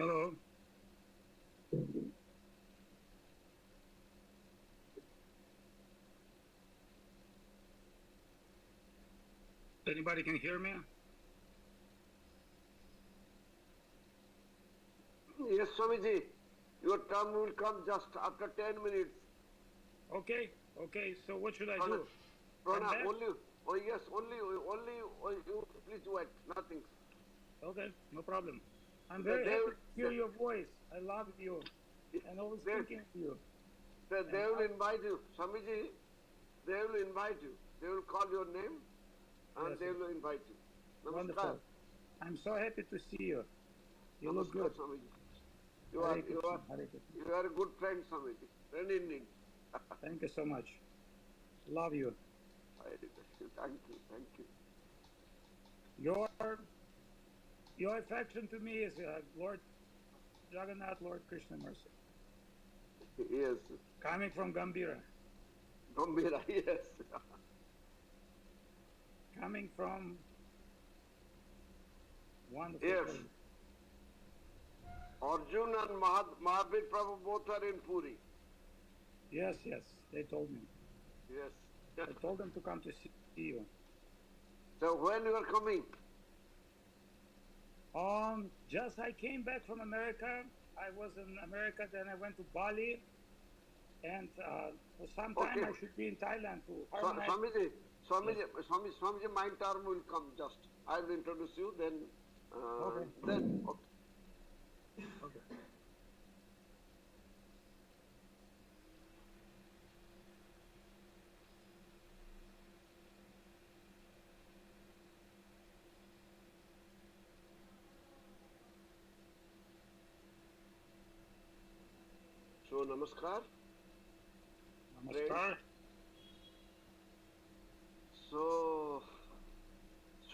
Hello. Anybody can hear me? Yes, Swamiji. Your turn will come just after 10 minutes. Okay. So what should I do? Prana, only. Oh yes, only. You please wait. Nothing. Okay, no problem. I'm very happy to hear your voice. I love you, and always thinking of you. They will invite you, Swamiji. They will invite you. They will call your name, and Yes, they will invite you. Namaskar. Wonderful. I'm so happy to see you. You look good. Swamiji. You are a good friend, Swamiji. Friend indeed. Thank you so much. Love you. Thank you. Your affection to me is Lord Jagannath, Lord Krishna Mercy. Yes. Coming from Gambira. Gambira, yes. Coming from wonderful. Yes. Place. Arjun and Mahavir Prabhu both are in Puri. Yes, they told me. Yes. I told them to come to see you. So when you are coming? Just I came back from America. I was in America, then I went to Bali, and for some time I should be in Thailand to harmonize. Swamiji, my term will come just. I will introduce you, then. Okay. So, namaskar. Namaskar. So,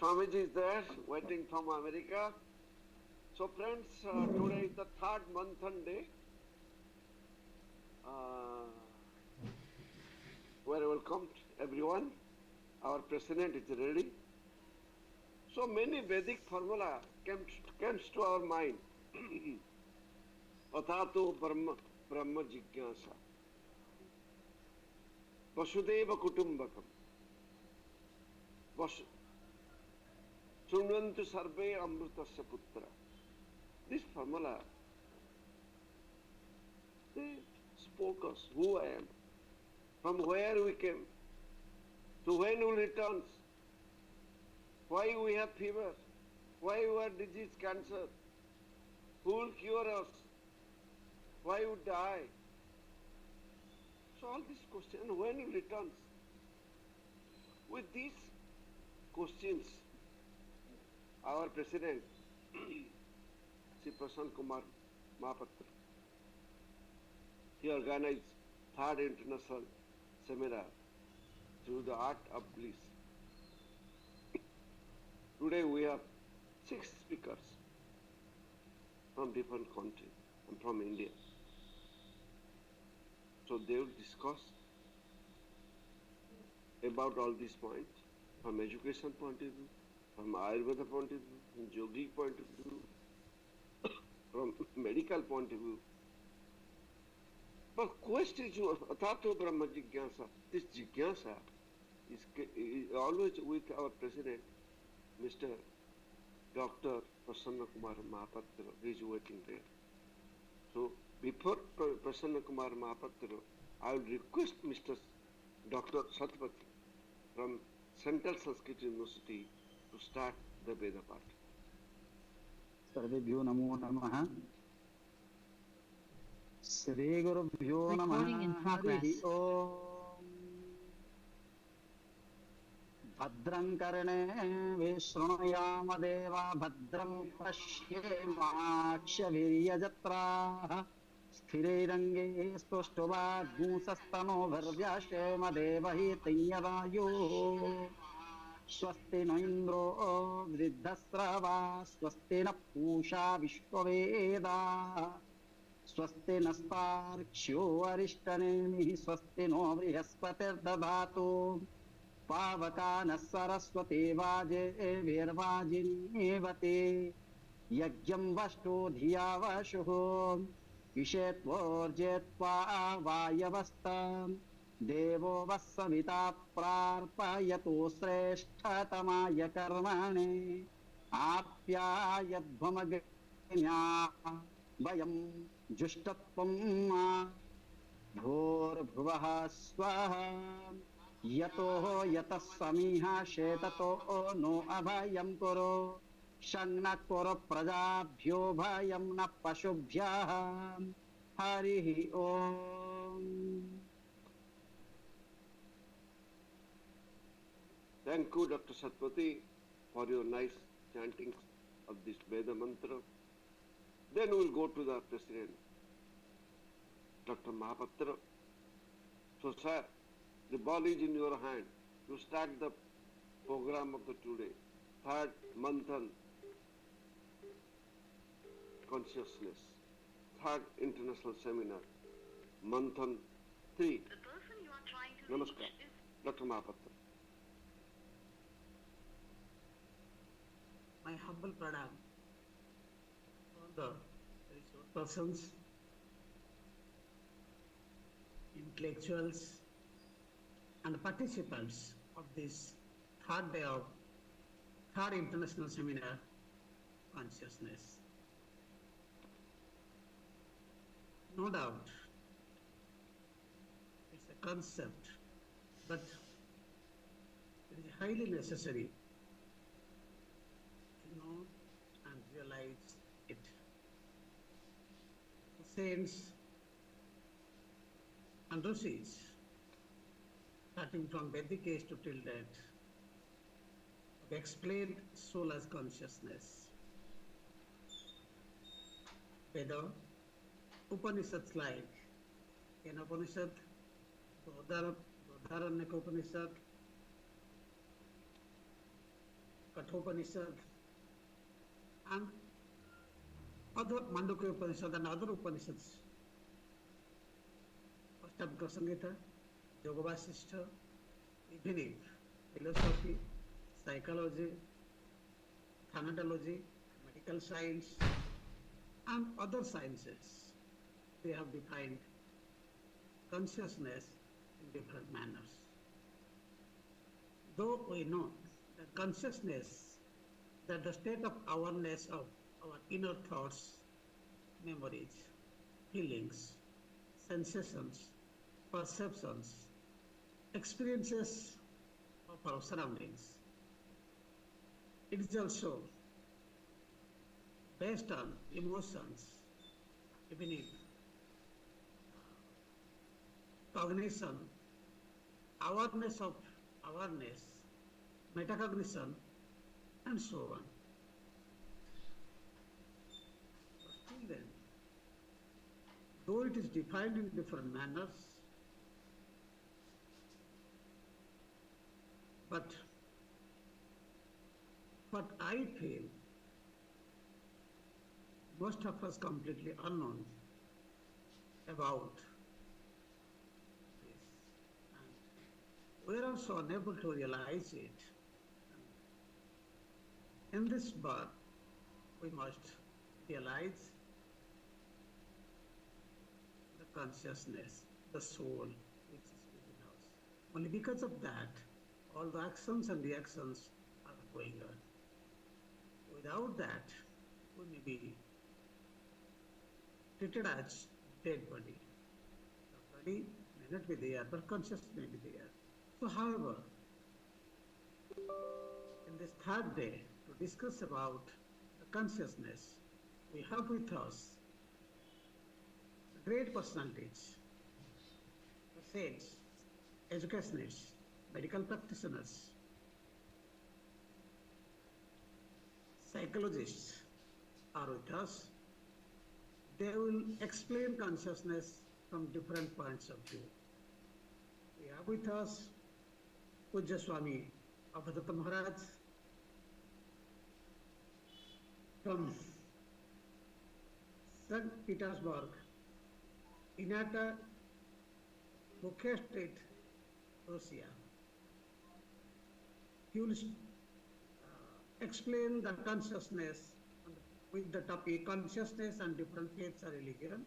Swamiji is there, waiting from America. So, friends, today is the third Manthan day. Very welcome, everyone. Our president is ready. So many Vedic formula comes to our mind. Athato Brahma Jigyasa. Vasudeva Kutumbakam. Sunvantu Sarve Amrutasya Putra. This formula, they spoke us who I am, from where we came, to when we return, why we have fever, why we have disease, cancer, who will cure us, why we die. So all these questions, and when he returns. With these questions, our president, Sri Prasanna Kumar Mahapatra, he organized third international seminar through the art of bliss. Today we have 6 speakers from different countries and from India. So they will discuss about all these points from education point of view, from Ayurveda point of view, from yogic point of view, from medical point of view. But question is Athato Brahma Jigyasa. This Jigyasa is always with our president, Mr. Dr. Prasanna Kumar Mahapatra, who is waiting there. So before Prasanna Kumar Mahapatra, I will request Mr. Dr. Satpathy from Central Sanskrit University to start the Veda part. Sarvebhyo namo namaha. Shri Gurubhyo namaha. Harihi Om. Bhadram karane vishrunayama deva bhadram pashyemakshaviryajatraha स्थिरैरङ्गे स्पृष्टवाग्गुंसस्तनो भर्व्याशेम देवहि तय्यवायो स्वस्ति न इन्द्रो वृद्धस्रवा स्वस्ति न पूषा विश्ववेदाः स्वस्ति नस्तार्क्ष्यो अरिष्टनेमिः स्वस्ति no बृहस्पतिर्दधातु पावका नः सरस्वती वाजे वीर्वाजिनीवते यज्ञं वष्टो धिया वशुः इषेत्वोर्जेत्वा वायवस्ताम् देवो वस्सविता प्रार्पयतु श्रेष्ठतमाय कर्मणे आप्यायध्वमग्न्या वयं जुष्टत्वं भूर्भुवः स्वः यतो यतः समीह शेततो नो अभयं कुरु शन्न कुरु प्रजाभ्यो भयं न पशुभ्यः हरिः ओम्. Thank you, Dr. Satpati, for your nice chanting of this Veda mantra. Then we will go to the President, Dr. Mahapatra. So, sir, the ball is in your hand. You start the program of the today, third Manthan Consciousness, third International Seminar, Manthan 3. The person you are trying to Namaskar, reach is Dr. Mahapatra. My humble pranam to all the resource persons, intellectuals and participants of this third day of third international seminar consciousness. No doubt it's a concept, but it is highly necessary to know and realize it. The saints and rishis, starting from Vedic age to till date, have explained soul as consciousness. Veda, Upanishads like Kena Upanishad, Dodharanyaka Upanishad, Kathopanishad, and other Mandukya Upanishad and other Upanishads, Ashtavakra Samhita, Yoga Vasishtha, even philosophy, psychology, thanatology, medical science, and other sciences, they have defined consciousness in different manners. Though we know that consciousness, that the state of awareness of our inner thoughts, memories, feelings, sensations, perceptions, experiences of our surroundings. It is also based on emotions, even if cognition, awareness of awareness, metacognition, and so on. But still then, though it is defined in different manners, but what I feel most of us completely unknown about this, and we are also unable to realize it. In this birth, we must realize the consciousness, the soul which is within us. Only because of that, all the actions and reactions are going on. Without that, we may be treated as dead body. The body may not be there, but consciousness may be there. So, however, in this third day, to discuss about the consciousness, we have with us great personalities, the saints, educationists, medical practitioners, psychologists are with us. They will explain consciousness from different points of view. We have with us Pujya Swami Abhadatta Maharaj from St. Petersburg, Inata, Mukhe State, Russia. He will explain the consciousness with the topic consciousness and different faiths or religion.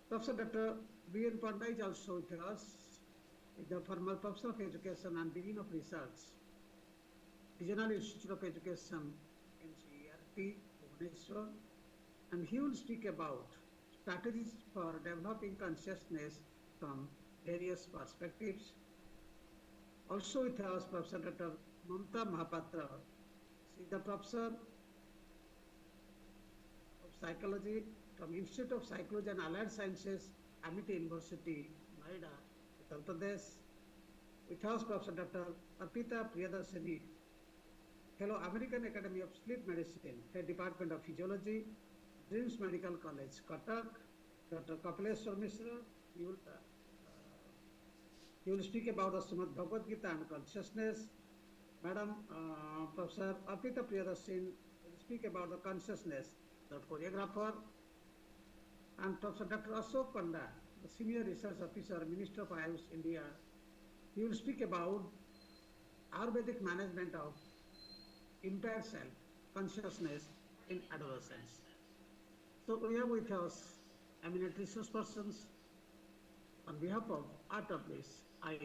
Professor Dr. B.N. Panda is also with us, is the former Professor of Education and Dean of Research, Regional Institute of Education, NCERT, Bhubaneswar, and he will speak about strategies for developing consciousness from various perspectives. Also with us, Professor Dr. Mamta Mahapatra. She is the Professor of Psychology from Institute of Psychology and Allied Sciences, Amity University, Noida, Uttar Pradesh. With us, Professor Dr. Arpita Priyadarshini, Fellow American Academy of Sleep Medicine, Head Department of Physiology, Dreams Medical College, Cuttack. Dr. Kapileshwar Mishra, he will speak about the Srimad Bhagavad Gita and consciousness. Madam Professor Arpita Priyadarshini will speak about the consciousness, the choreographer. And Professor Dr. Ashok Panda, the Senior Research Officer, Minister of Ayush, India, he will speak about Ayurvedic management of impaired self, consciousness in adolescence. So we have with us eminent resource persons. On behalf of Art of Bliss, I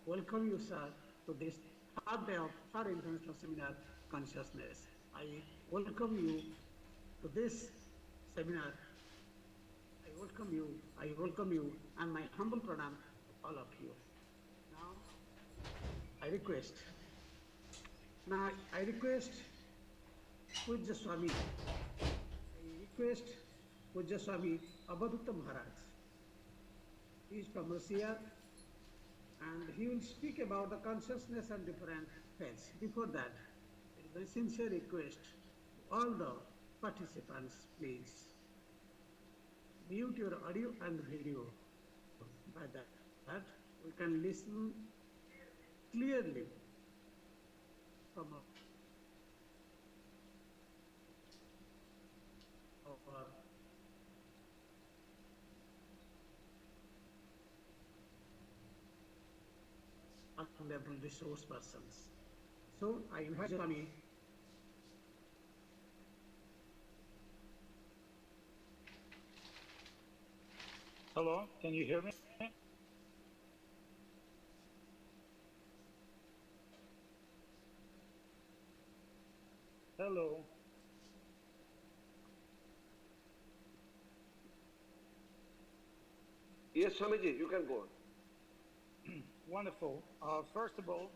welcome you, sir, to this third day of third international seminar, Consciousness. I welcome you to this seminar. I welcome you, and my humble pranam to all of you. Now, I request Pujya Swami, Pujya Swami Abhadutta Maharaj. He is from Russia, and he will speak about the consciousness and different faiths. Before that, it is a very sincere request to all the participants, please mute your audio and video. By that we can listen clearly from our honorable resource persons. So I invite Swami. Hello, can you hear me? Hello. Yes, Swamiji, you can go on. Wonderful. First of all,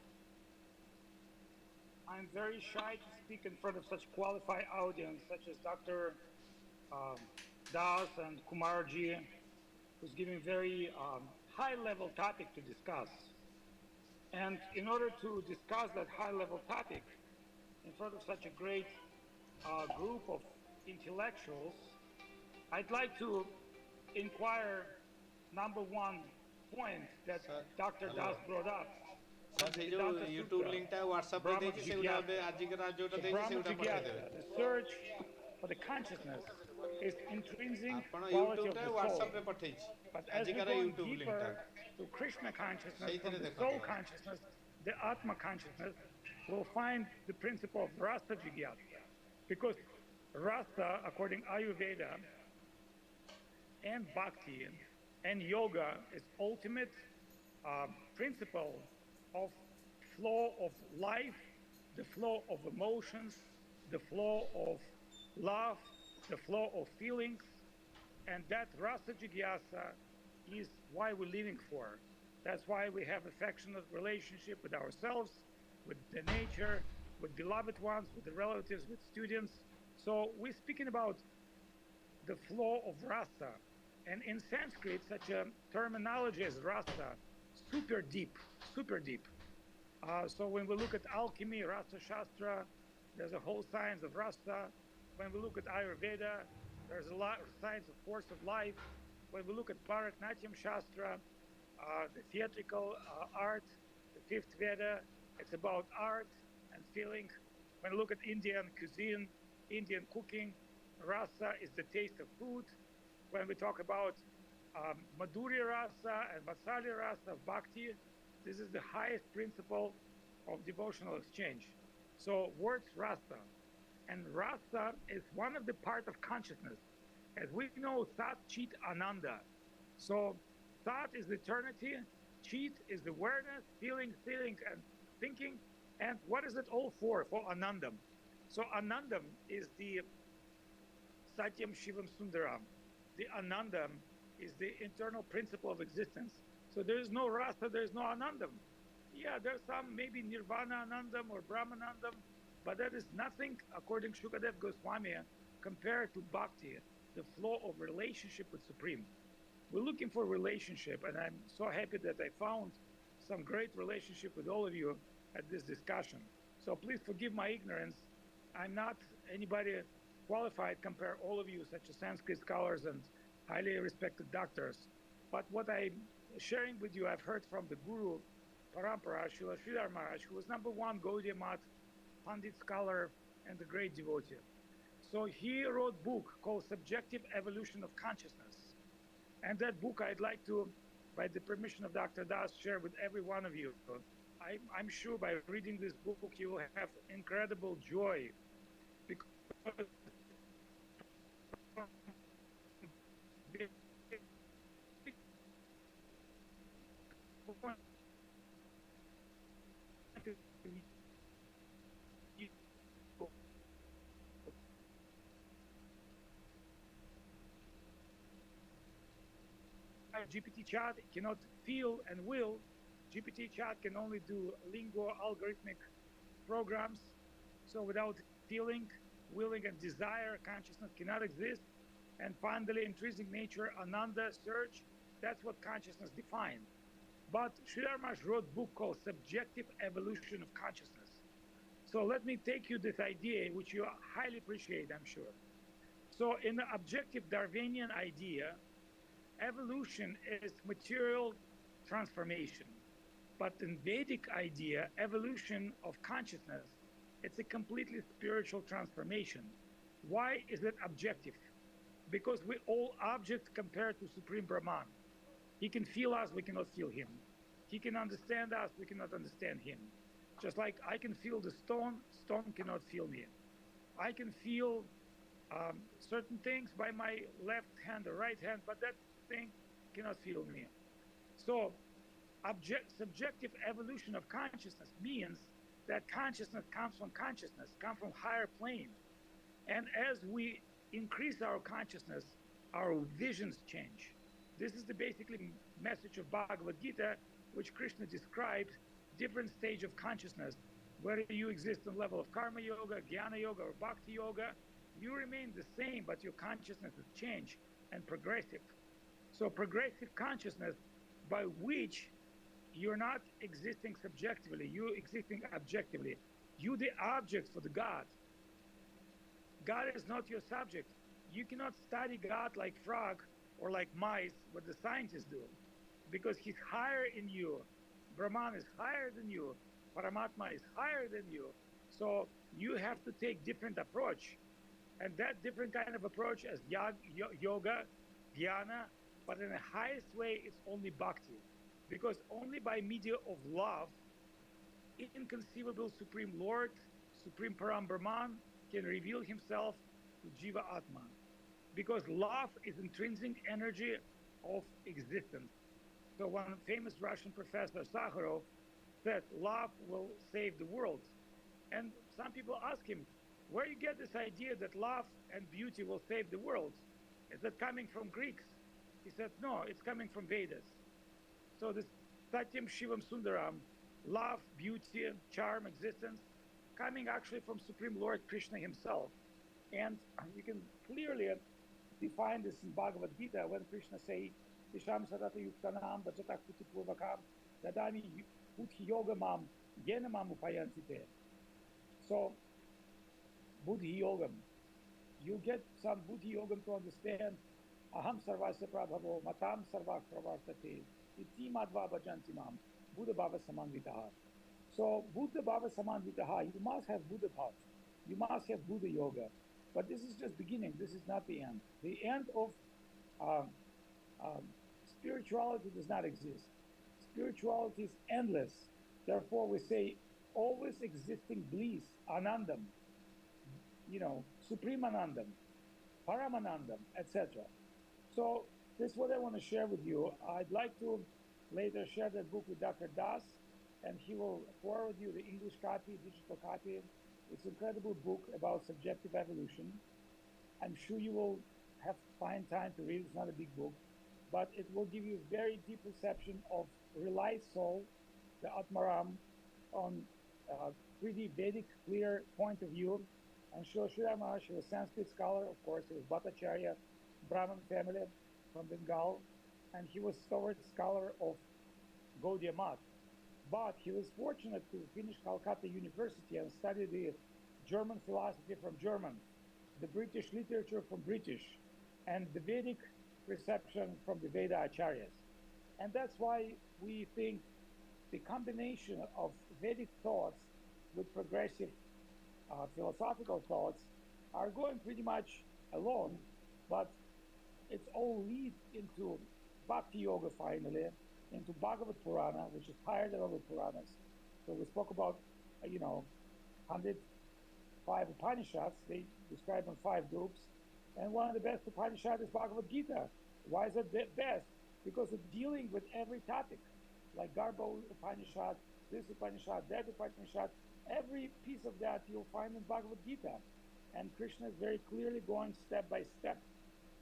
I'm very shy to speak in front of such qualified audience, such as Dr. Das and Kumarji, who's giving very high-level topic to discuss. And in order to discuss that high-level topic in front of such a great group of intellectuals, I'd like to inquire number one point that Dr. Das brought up. YouTube link ta WhatsApp pe dechi se uda be ajikara jota dechi se uda pathai debe. The search for the consciousness is intrinsic apana quality YouTube of ta the soul. WhatsApp pe pathaichi But as we ajikara go YouTube link deeper ta to Krishna consciousness, Sehi from thare the dekha soul debe. consciousness, the Atma consciousness, we'll find the principle of rasa jigyasa. Because rasa, according Ayurveda and Bhakti and yoga, is ultimate principle of flow of life, the flow of emotions, the flow of love, the flow of feelings, and that rasa jigyasa is why we're living for. That's why we have affectionate relationship with ourselves, with the nature, with beloved ones, with the relatives, with students. So we're speaking about the flow of rasa. And in Sanskrit, such a terminology as rasa, super deep, super deep. So when we look at alchemy, rasa shastra, there's a whole science of rasa. When we look at Ayurveda, there's a lot of science of force of life. When we look at Bharatnatyam shastra, the theatrical art, the fifth Veda, it's about art and feeling. When we look at Indian cuisine, Indian cooking, rasa is the taste of food. When we talk about Madhurya rasa and Vatsalya rasa of bhakti, this is the highest principle of devotional exchange. So words rasa. And rasa is one of the part of consciousness. As we know, Sat, Chit, Ananda. So Sat is eternity, Chit is the awareness, feelings, and thinking. And what is it all for? For Anandam. So Anandam is the Satyam Shivam Sundaram. The Anandam is the internal principle of existence. So there is no rasa, there is no Anandam. Yeah, there's some maybe Nirvana Anandam or Brahmanandam, but that is nothing, according to Shukadev Goswami, compared to bhakti, the flow of relationship with Supreme. We're looking for relationship, and I'm so happy that I found some great relationship with all of you at this discussion. So please forgive my ignorance. I'm not anybody qualified compare all of you, such as Sanskrit scholars and highly respected doctors. But what I'm sharing with you, I've heard from the Guru Parampara, Srila Sridhar Maharaj, who was #1 Gaudiya Math Pandit scholar and a great devotee. So he wrote a book called Subjective Evolution of Consciousness. And that book I'd like to, by the permission of Dr. Das, share with every one of you. I'm sure by reading this book, you will have incredible joy. Because GPT chat cannot feel and will. GPT chat can only do lingo algorithmic programs. So without feeling, willing, and desire, consciousness cannot exist. And finally, intrinsic nature, Ananda, search, that's what consciousness defines. But Sridhar Maharaj wrote a book called Subjective Evolution of Consciousness. So let me take you this idea, which you highly appreciate, I'm sure. So in the objective Darwinian idea, evolution is material transformation. But in Vedic idea, evolution of consciousness, it's a completely spiritual transformation. Why is it objective? Because we all object compared to Supreme Brahman. He can feel us, we cannot feel him. He can understand us, we cannot understand him. Just like I can feel the stone, stone cannot feel me. I can feel certain things by my left hand or right hand, but that thing cannot feel me. So subjective evolution of consciousness means that consciousness comes from higher plane. And as we increase our consciousness, our visions change. This is the basically message of Bhagavad Gita, which Krishna describes different stage of consciousness. Whether you exist on level of karma yoga, jnana yoga, or bhakti yoga, you remain the same, but your consciousness is changed and progressive. So progressive consciousness by which you're not existing subjectively, you're existing objectively. You the object for the God. God is not your subject. You cannot study God like frog or like mice, what the scientists do, because he's higher in you. Brahman is higher than you. Paramatma is higher than you. So you have to take different approach. And that different kind of approach as yoga, jnana, but in the highest way, it's only bhakti. Because only by media of love, inconceivable Supreme Lord, Supreme Param Brahman, can reveal himself to Jiva Atman. Because love is intrinsic energy of existence. So one famous Russian professor, Sakharov, said, love will save the world. And some people ask him, where you get this idea that love and beauty will save the world? Is that coming from Greeks? He said, no, it's coming from Vedas. So this Satyam Shivam Sundaram, love, beauty, charm, existence, coming actually from Supreme Lord Krishna himself. And you can clearly define this in Bhagavad Gita when Krishna says, Tisham sadata yuktanam bhajatak puti purvakam dadami buddhi yoga mam yena mam upayantite. So, buddhi yogam, you get some buddhi yogam to understand aham sarvasya prabhavo matam sarvak pravartate iti madva bhajanti mam buddha bhava samanvitaha. So, buddha bhava samanvitaha, you must have buddha bhav, you must have buddha yoga. But this is just beginning, this is not the end. The end of spirituality does not exist. Spirituality is endless. Therefore, we say always existing bliss, anandam. Supreme Anandam, Paramanandam, etc. So this is what I want to share with you. I'd like to later share that book with Dr. Das, and he will forward you the English copy, digital copy. It's an incredible book about subjective evolution. I'm sure you will find time to read it. It's not a big book, but it will give you a very deep perception of realized soul, the Atmaram, on pretty Vedic, clear point of view. And SHRI Maharaj was a Sanskrit scholar, of course. He was Bhattacharya, Brahmin family from Bengal, and he was a scholar of Gaudiya Math. But he was fortunate to finish Calcutta University and study the German philosophy from German, the British literature from British, and the Vedic perception from the Veda Acharyas. And that's why we think the combination of Vedic thoughts with progressive philosophical thoughts are going pretty much along, but it's all lead into Bhakti Yoga finally, into Bhagavad Purana, which is higher than other Puranas. So we spoke about, 105 Upanishads. They describe in 5 groups. And one of the best Upanishads is Bhagavad Gita. Why is it the best? Because it's dealing with every topic, like Garbha Upanishad, this Upanishad, that Upanishad. Every piece of that you'll find in Bhagavad Gita. And Krishna is very clearly going step by step.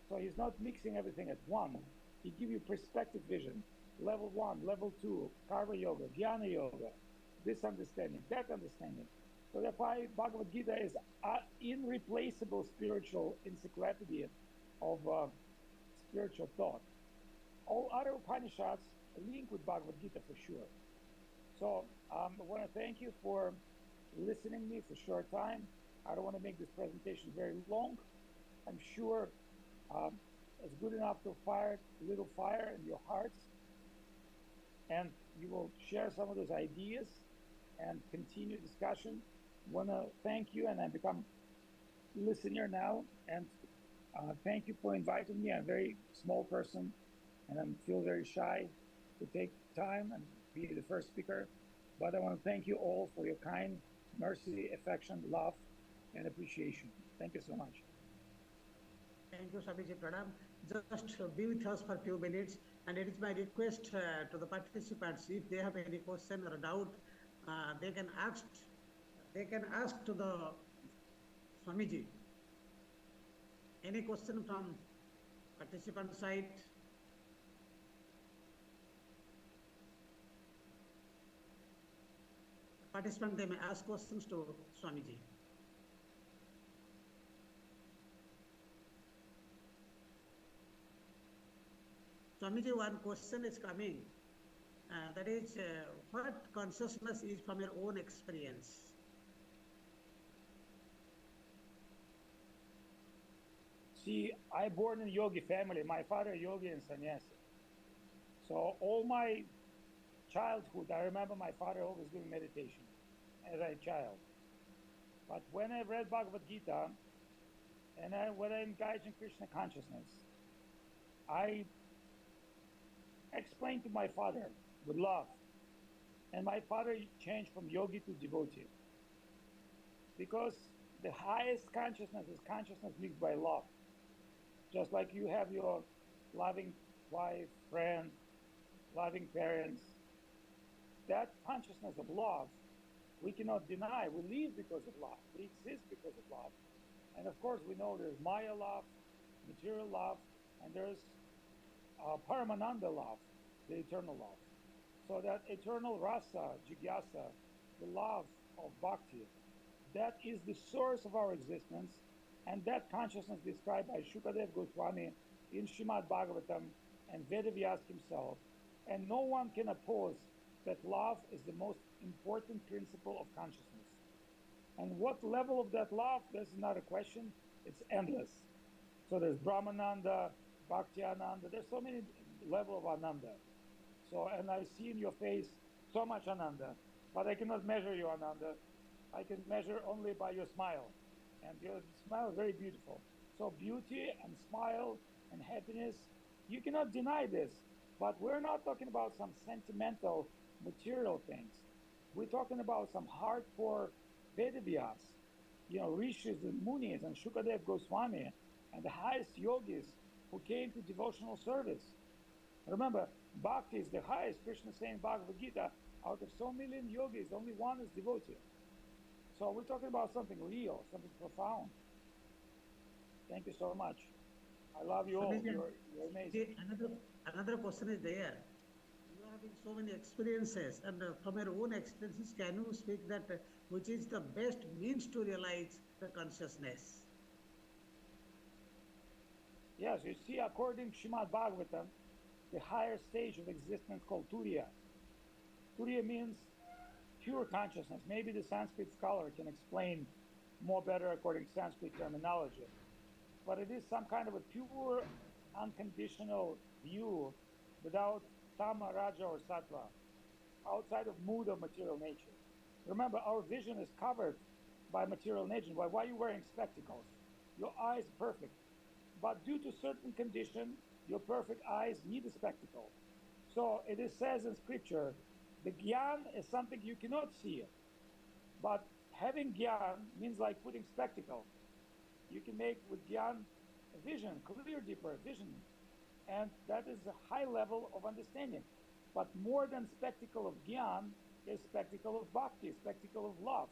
So he's not mixing everything at one. He gives you perspective vision. Level 1, level 2, Karma Yoga, Jnana Yoga, this understanding, that understanding. So that's why Bhagavad Gita is an irreplaceable spiritual encyclopedia of spiritual thought. All other Upanishads link with Bhagavad Gita for sure. So I want to thank you for listening to me for a short time. I don't want to make this presentation very long. I'm sure it's good enough to fire a little fire in your hearts, and you will share some of those ideas and continue discussion. Want to thank you, and I become listener now, and thank you for inviting me. I'm a very small person, and I feel very shy to take time and be the first speaker, but I want to thank you all for your kind mercy, affection, love, and appreciation. Thank you so much. Thank you, Swamiji Pranam. Just be with us for a few minutes, and it is my request to the participants, if they have any question or doubt, they can ask to the Swamiji. Any question from participant side? Participant, they may ask questions to Swamiji. Swamiji, one question is coming. That is, what consciousness is from your own experience? See, I born in yogi family. My father yogi and sannyasi. So all my childhood, I remember my father always doing meditation as a child. But when I read Bhagavad Gita, and when I engaged in Krishna consciousness, I explained to my father with love. And my father changed from yogi to devotee. Because the highest consciousness is consciousness mixed by love. Just like you have your loving wife, friend, loving parents, that consciousness of love, we cannot deny. We live because of love. We exist because of love. And of course, we know there's Maya love, material love, and there's Paramananda love, the eternal love. So that eternal rasa, jigyasa, the love of bhakti, that is the source of our existence, and that consciousness described by Shukadev Goswami in Srimad Bhagavatam and Vedavyas himself. And no one can oppose that love is the most important principle of consciousness. And what level of that love, this is not a question, it's endless. So there's Brahmananda, Bhakti Ananda, there's so many levels of Ananda. So, and I see in your face so much Ananda, but I cannot measure your Ananda. I can measure only by your smile. And your smile is very beautiful. So beauty and smile and happiness, you cannot deny this. But we're not talking about some sentimental, material things. We're talking about some hardcore Vedavyas. rishis and munis and Shukadev Goswami and the highest yogis who came to devotional service. Remember, bhakti is the highest. Krishna saying Bhagavad Gita, out of so million yogis, only one is devotee. So we're talking about something real, something profound. Thank you so much. I love you all. You're amazing. Another question is there. You are having so many experiences, and from your own experiences, can you speak that which is the best means to realize the consciousness? Yes, you see, according to Srimad Bhagavatam, the higher stage of existence called Turiya. Turiya means pure consciousness. Maybe the Sanskrit scholar can explain more better according to Sanskrit terminology. But it is some kind of a pure, unconditional view without tama, raja, or sattva, outside of mood of material nature. Remember, our vision is covered by material nature. Why are you wearing spectacles? Your eyes are perfect. But due to certain condition, your perfect eyes need a spectacle. So it is says in scripture, the gyan is something you cannot see. But having gyan means like putting spectacle. You can make with gyan a vision, clear, deeper vision. And that is a high level of understanding. But more than spectacle of gyan is spectacle of bhakti, spectacle of love.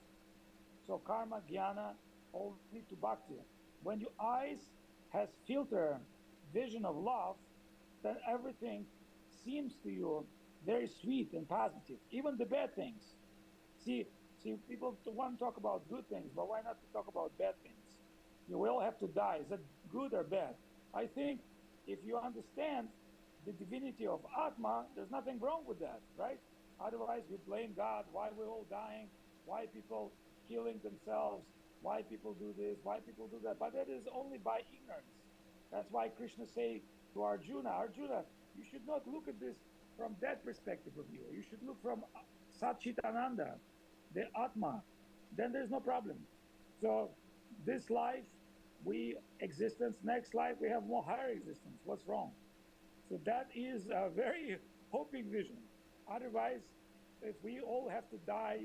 So karma, jnana, all lead to bhakti. When your eyes has filter vision of love, then everything seems to you very sweet and positive, even the bad things. See, people want to talk about good things, but why not to talk about bad things? You will have to die. Is that good or bad? I think if you understand the divinity of Atma, there's nothing wrong with that, right? Otherwise, we blame God, why we're all dying, why people killing themselves, why people do this, why people do that. But that is only by ignorance. That's why Krishna say to Arjuna, Arjuna, you should not look at this from that perspective of view. You should look from Satchitananda, the Atma. Then there's no problem. So this life, existence, next life, we have more higher existence. What's wrong? So that is a very hoping vision. Otherwise, if we all have to die,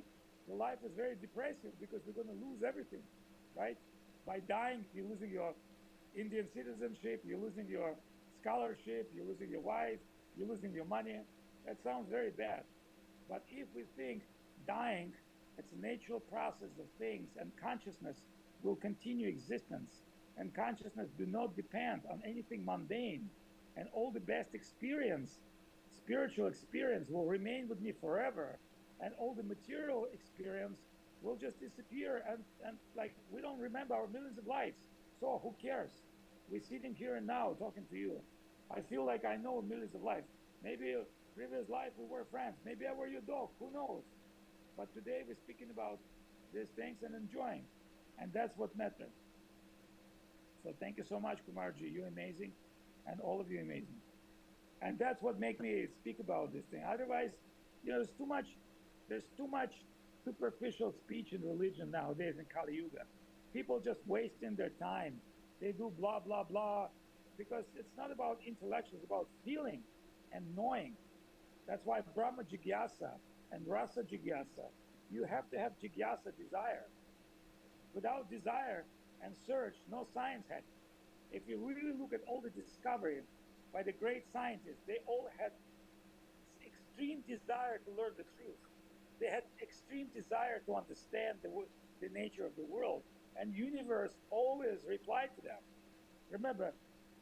the life is very depressive because we're going to lose everything, right? By dying, you're losing your Indian citizenship, you're losing your scholarship, you're losing your wife, you're losing your money. That sounds very bad. But if we think dying, it's a natural process of things, and consciousness will continue existence, and consciousness do not depend on anything mundane, and all the best experience, spiritual experience, will remain with me forever, and all the material experience will just disappear, and like we don't remember our millions of lives. So who cares? We're sitting here and now talking to you. I feel like I know millions of lives. Maybe previous life we were friends. Maybe I were your dog. Who knows? But today we're speaking about these things and enjoying. And that's what matters. So thank you so much, Kumarji. You're amazing. And all of you amazing. And that's what makes me speak about this thing. Otherwise, there's too much superficial speech in religion nowadays in Kali Yuga. People just wasting their time. They do blah, blah, blah. Because it's not about intellectual, it's about feeling and knowing. That's why Brahma Jigyasa and Rasa Jigyasa, you have to have Jigyasa, desire. Without desire and search, no science had. If you really look at all the discovery by the great scientists, they all had extreme desire to learn the truth. They had extreme desire to understand the nature of the world. And universe always replied to them. Remember,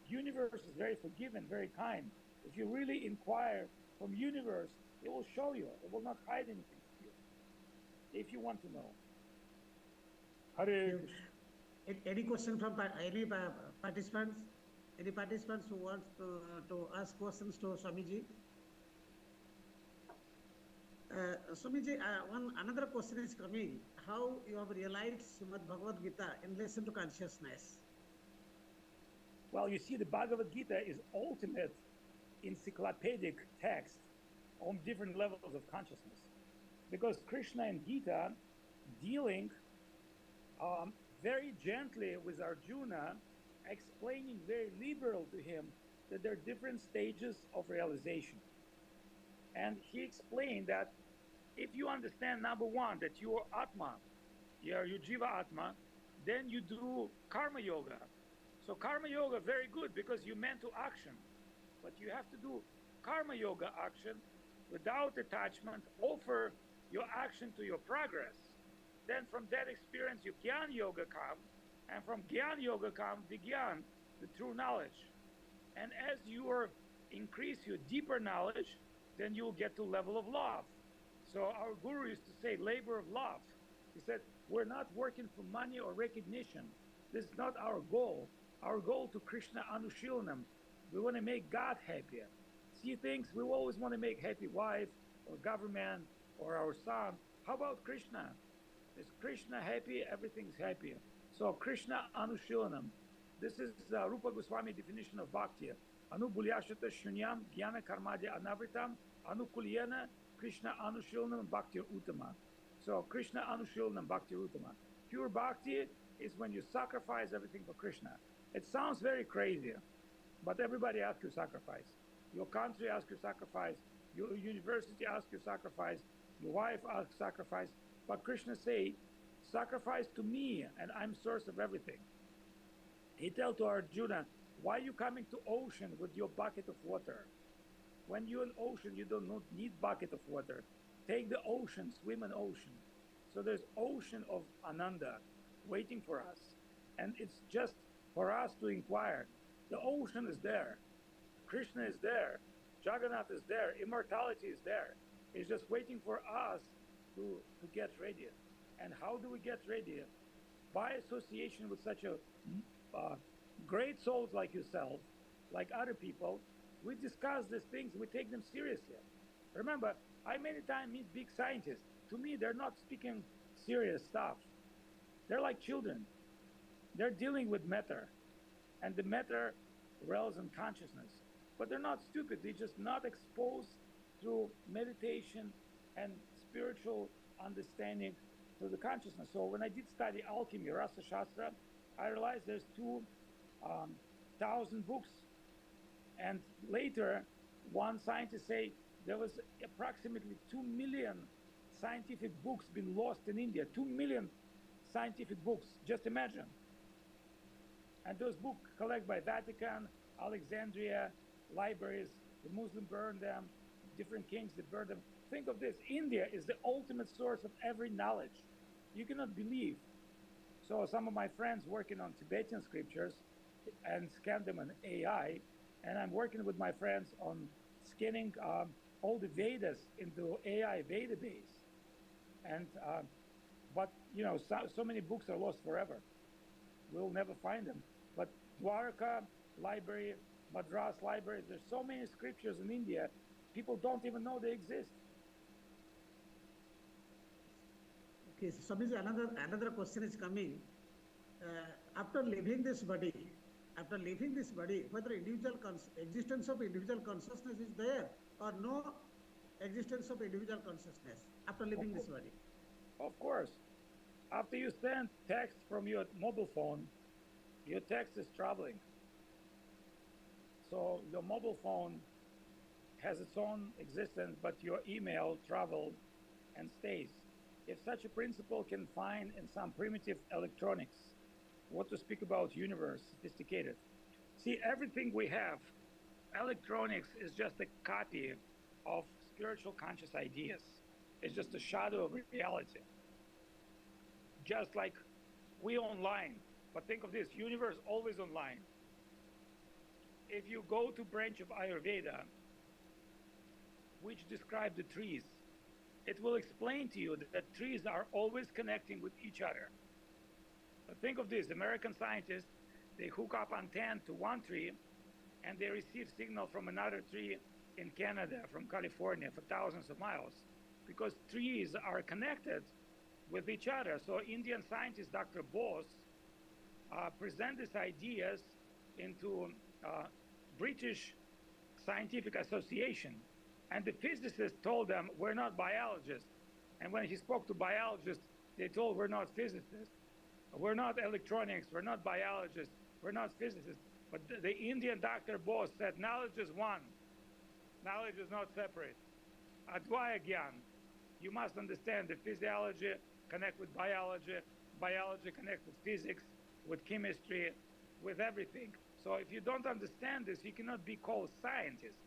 universe is very forgiving, very kind. If you really inquire from universe, it will show you. It will not hide anything from you. If you want to know. Hare Krishna. Any question from any participants? Any participants who want to ask questions to Swamiji? Swamiji, another question is coming. How you have realized Srimad Bhagavad Gita in relation to consciousness? Well, you see, the Bhagavad Gita is ultimate encyclopedic text on different levels of consciousness. Because Krishna and Gita dealing very gently with Arjuna, explaining very liberal to him that there are different stages of realization. And he explained that if you understand, number one, that you are Atma, you are your Jiva Atma, then you do karma yoga. So karma yoga, very good, because you meant to action. But you have to do karma yoga action without attachment, offer your action to your progress. Then from that experience, your Gyan yoga come, and from Gyan yoga come the Gyan, the true knowledge. And as you increase your deeper knowledge, then you'll get to level of love. So our guru used to say, labor of love. He said, we're not working for money or recognition. This is not our goal. Our goal to Krishna Anushilanam. We want to make God happy. See things, we always want to make happy wife or government or our son. How about Krishna? Is Krishna happy? Everything's happy. So Krishna Anushilanam. This is Rupa Goswami definition of bhakti. Anu bulyashata shunyam jnana karmadya anavritam anu kulyena Krishna Anushilanam bhakti uttama. So Krishna Anushilanam bhakti uttama. Pure bhakti is when you sacrifice everything for Krishna. It sounds very crazy, but everybody asks you sacrifice. Your country asks you sacrifice. Your university asks you sacrifice. Your wife asks sacrifice. But Krishna say, sacrifice to me, and I'm source of everything. He tell to Arjuna, why are you coming to ocean with your bucket of water? When you're in ocean, you don't need bucket of water. Take the ocean, swim in ocean. So there's ocean of Ananda waiting for us. And it's just for us to inquire. The ocean is there. Krishna is there. Jagannath is there. Immortality is there. It's just waiting for us to get ready. And how do we get ready? By association with such a great souls like yourself, like other people. We discuss these things, we take them seriously. Remember, I many times meet big scientists. To me, they're not speaking serious stuff. They're like children. They're dealing with matter, and the matter dwells in consciousness. But they're not stupid. They're just not exposed through meditation and spiritual understanding to the consciousness. So when I did study alchemy, Rasa Shastra, I realized there's 2,000 books. And later, one scientist say there was approximately 2 million scientific books been lost in India. 2 million scientific books, just imagine. And those books collected by Vatican, Alexandria, libraries, the Muslims burned them, different kings that burned them. Think of this, India is the ultimate source of every knowledge. You cannot believe. So some of my friends working on Tibetan scriptures and scan them in AI, and I'm working with my friends on scanning all the Vedas into AI database. And but you know, so many books are lost forever. We'll never find them. But Dwarka library, Madras library, there's so many scriptures in India, people don't even know they exist. Okay, so Swamiji, another question is coming. After leaving this body, whether existence of individual consciousness is there or no existence of individual consciousness after leaving this body? Of course. After you send text from your mobile phone, your text is traveling. So your mobile phone has its own existence, but your email travels and stays. If such a principle can find in some primitive electronics, what to speak about universe, sophisticated. See, everything we have, electronics is just a copy of spiritual conscious ideas. It's just a shadow of reality. Just like we online, but think of this, universe always online. If you go to branch of Ayurveda, which describe the trees, it will explain to you that trees are always connecting with each other. But think of this, American scientists, they hook up antenna to one tree and they receive signal from another tree in Canada, from California, for thousands of miles, because trees are connected with each other. So Indian scientist Dr. Bose present these ideas into British Scientific Association. And the physicists told them, we're not biologists. And when he spoke to biologists, they told, we're not physicists. We're not electronics, we're not biologists, we're not physicists. But the Indian Dr. Bose said, knowledge is one. Knowledge is not separate. Advaya Gyan. You must understand the physiology, connect with biology. biology connects with physics, with chemistry, with everything. So if you don't understand this, you cannot be called scientist.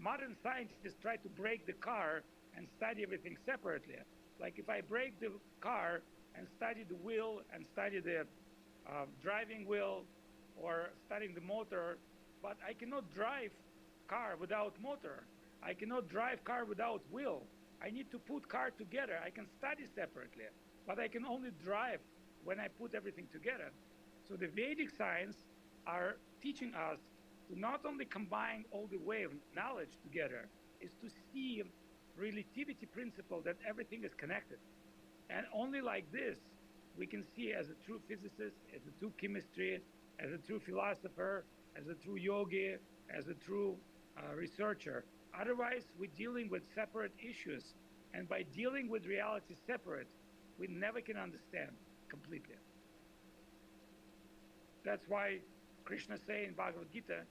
Modern scientists try to break the car and study everything separately. Like if I break the car and study the wheel and study the driving wheel or studying the motor, but I cannot drive car without motor. I cannot drive car without wheel. I need to put car together. I can study separately, but I can only drive when I put everything together. So the Vedic science are teaching us to not only combine all the way of knowledge together, is to see relativity principle that everything is connected. And only like this, we can see as a true physicist, as a true chemistry, as a true philosopher, as a true yogi, as a true researcher. Otherwise, we're dealing with separate issues. And by dealing with reality separate, we never can understand completely. That's why Krishna say in Bhagavad Gita,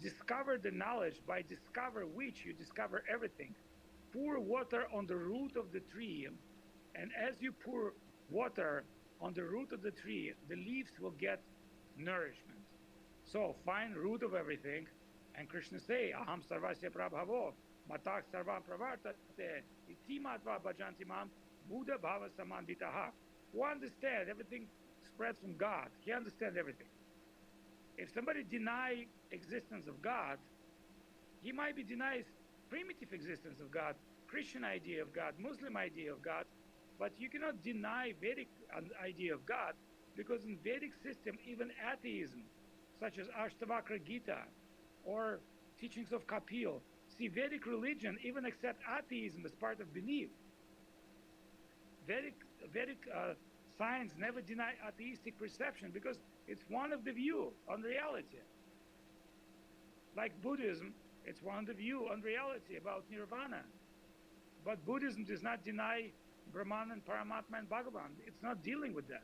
discover the knowledge, by discover which you discover everything. Pour water on the root of the tree, and as you pour water on the root of the tree, the leaves will get nourishment. So find root of everything, and Krishna say, Aham sarvasya prabhavo, matak sarvam pravartate, iti matva bhajanti mam, buddha bhava samanditaha. Who understands everything spreads from God. He understands everything. If somebody denies existence of God, he might be denies primitive existence of God, Christian idea of God, Muslim idea of God, but you cannot deny Vedic idea of God, because in Vedic system, even atheism, such as Ashtavakra Gita or teachings of Kapil, see, Vedic religion even accept atheism as part of belief. Vedic science never deny atheistic perception because it's one of the view on reality. Like Buddhism, it's one of the view on reality about nirvana. But Buddhism does not deny Brahman and Paramatma and Bhagavan. It's not dealing with that.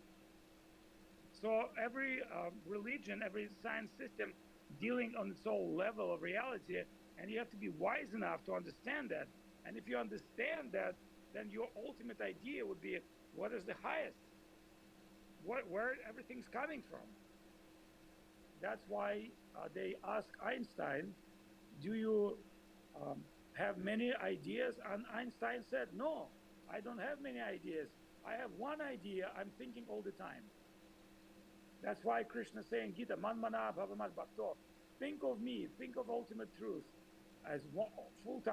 So every religion, every science system dealing on its own level of reality, and you have to be wise enough to understand that. And if you understand that, then your ultimate idea would be, what is the highest? Where everything's coming from? That's why they asked Einstein, do you have many ideas? And Einstein said, no, I don't have many ideas. I have one idea, I'm thinking all the time. That's why Krishna is saying, Gita, man mana bhavamat bhakto. Think of me, think of ultimate truth as full time.